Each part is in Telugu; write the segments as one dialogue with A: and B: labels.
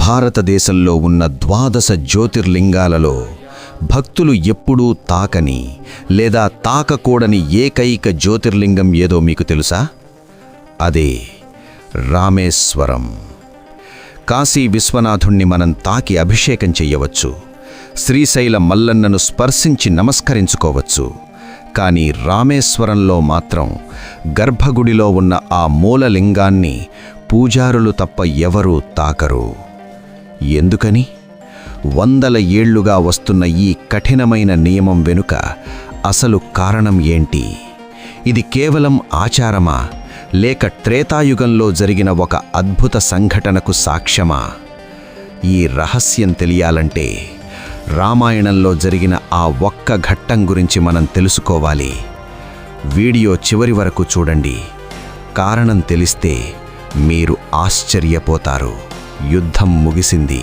A: భారతదేశంలో ఉన్న ద్వాదశ జ్యోతిర్లింగాలలో భక్తులు ఎప్పుడూ తాకని లేదా తాకకూడని ఏకైక జ్యోతిర్లింగం ఏదో మీకు తెలుసా? అదే రామేశ్వరం. కాశీ విశ్వనాథుణ్ణి మనం తాకి అభిషేకం చెయ్యవచ్చు, శ్రీశైల మల్లన్నను స్పర్శించి నమస్కరించుకోవచ్చు. కానీ రామేశ్వరంలో మాత్రం గర్భగుడిలో ఉన్న ఆ మూలలింగాన్ని పూజారులు తప్ప ఎవరూ తాకరు. ఎందుకని? వందల ఏళ్లుగా వస్తున్న ఈ కఠినమైన నియమం వెనుక అసలు కారణం ఏంటి? ఇది కేవలం ఆచారమా, లేక త్రేతాయుగంలో జరిగిన ఒక అద్భుత సంఘటనకు సాక్ష్యమా? ఈ రహస్యం తెలియాలంటే రామాయణంలో జరిగిన ఆ ఒక్క ఘట్టం గురించి మనం తెలుసుకోవాలి. వీడియో చివరి వరకు చూడండి. కారణం తెలిస్తే మీరు ఆశ్చర్యపోతారు. యుద్ధం ముగిసింది.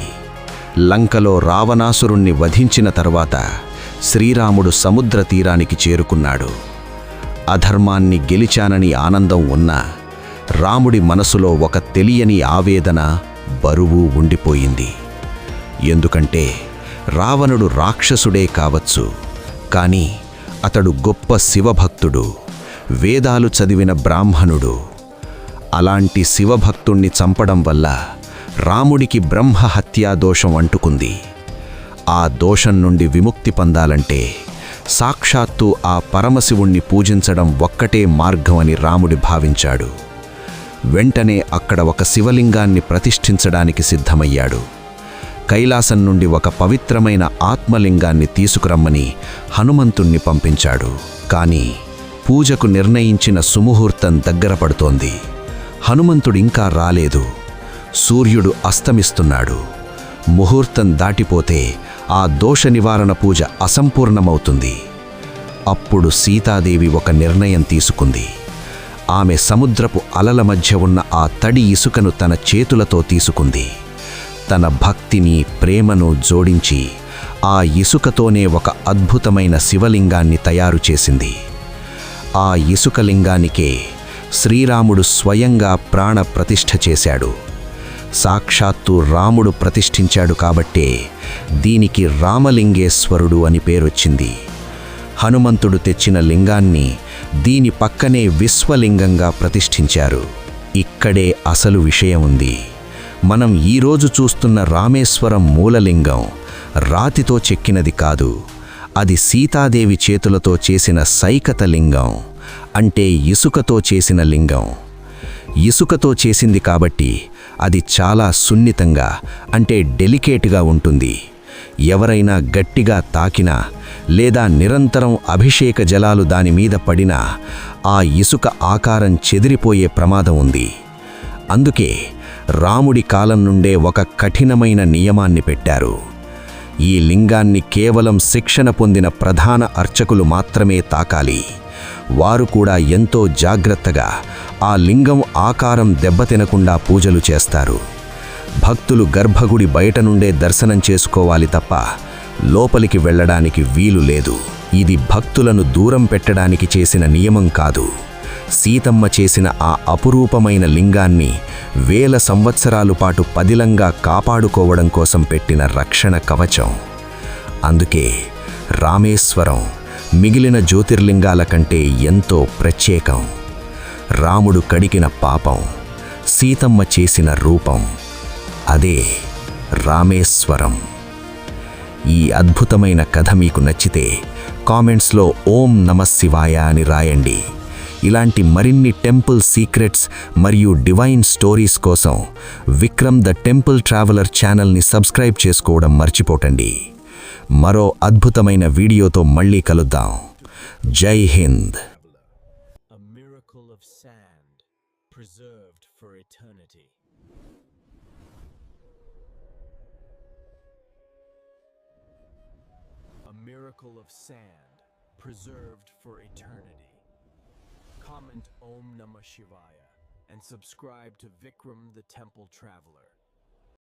A: లంకలో రావణాసురుణ్ణి వధించిన తరువాత శ్రీరాముడు సముద్ర తీరానికి చేరుకున్నాడు. అధర్మాన్ని గెలిచానని ఆనందం ఉన్నా రాముడి మనసులో ఒక తెలియని ఆవేదన, బరువు ఉండిపోయింది. ఎందుకంటే రావణుడు రాక్షసుడే కావచ్చు, కానీ అతడు గొప్ప శివభక్తుడు, వేదాలు చదివిన బ్రాహ్మణుడు. అలాంటి శివభక్తుణ్ణి చంపడం వల్ల రాముడికి బ్రహ్మహత్యా దోషం అంటుకుంది. ఆ దోషం నుండి విముక్తి పొందాలంటే సాక్షాత్తు ఆ పరమశివుణ్ణి పూజించడం ఒక్కటే మార్గమని రాముడి భావించాడు. వెంటనే అక్కడ ఒక శివలింగాన్ని ప్రతిష్ఠించడానికి సిద్ధమయ్యాడు. కైలాసం నుండి ఒక పవిత్రమైన ఆత్మలింగాన్ని తీసుకురమ్మని హనుమంతుణ్ణి పంపించాడు. కానీ పూజకు నిర్ణయించిన సుముహూర్తం దగ్గర పడుతోంది. హనుమంతుడింకా రాలేదు. సూర్యుడు అస్తమిస్తున్నాడు. ముహూర్తం దాటిపోతే ఆ దోష నివారణ పూజ అసంపూర్ణమవుతుంది. అప్పుడు సీతాదేవి ఒక నిర్ణయం తీసుకుంది. ఆమె సముద్రపు అలల మధ్య ఉన్న ఆ తడి ఇసుకను తన చేతులతో తీసుకుంది. తన భక్తిని, ప్రేమను జోడించి ఆ ఇసుకతోనే ఒక అద్భుతమైన శివలింగాన్ని తయారు చేసింది. ఆ ఇసుక లింగానికే శ్రీరాముడు స్వయంగా ప్రాణ ప్రతిష్ఠ చేశాడు. సాక్షాత్తు రాముడు ప్రతిష్ఠించాడు కాబట్టే దీనికి రామలింగేశ్వరుడు అని పేరొచ్చింది. హనుమంతుడు తెచ్చిన లింగాన్ని దీని పక్కనే విశ్వలింగంగా ప్రతిష్ఠించారు. ఇక్కడే అసలు విషయం ఉంది. మనం ఈరోజు చూస్తున్న రామేశ్వరం మూలలింగం రాతితో చెక్కినది కాదు. అది సీతాదేవి చేతులతో చేసిన సైకత లింగం, అంటే ఇసుకతో చేసిన లింగం. ఇసుకతో చేసింది కాబట్టి అది చాలా సున్నితంగా, అంటే డెలికేట్గా ఉంటుంది. ఎవరైనా గట్టిగా తాకినా లేదా నిరంతరం అభిషేక జలాలు దానిమీద పడినా ఆ ఇసుక ఆకారం చెదిరిపోయే ప్రమాదం ఉంది. అందుకే రాముడి కాలం నుండే ఒక కఠినమైన నియమాన్ని పెట్టారు. ఈ లింగాన్ని కేవలం శిక్షణ పొందిన ప్రధాన అర్చకులు మాత్రమే తాకాలి. వారు కూడా ఎంతో జాగ్రత్తగా ఆ లింగం ఆకారం దెబ్బతినకుండా పూజలు చేస్తారు. భక్తులు గర్భగుడి బయట నుండే దర్శనం చేసుకోవాలి తప్ప లోపలికి వెళ్ళడానికి వీలు లేదు. ఇది భక్తులను దూరం పెట్టడానికి చేసిన నియమం కాదు. సీతమ్మ చేసిన ఆ అపురూపమైన లింగాన్ని వేల సంవత్సరాల పాటు పదిలంగా కాపాడుకోవడం కోసం పెట్టిన రక్షణ కవచం. అందుకే రామేశ్వరం మిగిలిన జ్యోతిర్లింగాల కంటే ఎంతో ప్రత్యేకం. రాముడు కడిగిన పాపం, సీతమ్మ చేసిన రూపం, అదే రామేశ్వరం. ఈ అద్భుతమైన కథ మీకు నచ్చితే కామెంట్స్లో ఓం నమఃశివాయ అని రాయండి. ఇలాంటి మరిన్ని టెంపుల్ సీక్రెట్స్ మరియు డివైన్ స్టోరీస్ కోసం విక్రమ్ ద టెంపుల్ ట్రావెలర్ ఛానల్ని సబ్స్క్రైబ్ చేసుకోవడం మర్చిపోకండి. మరో అద్భుతమైన వీడియోతో మళ్ళీ కలుద్దాం. జై Hind.
B: A miracle of sand preserved for eternity. A miracle of sand preserved for eternity. Comment Om Namah Shivaya and subscribe to Vikram the Temple Traveler.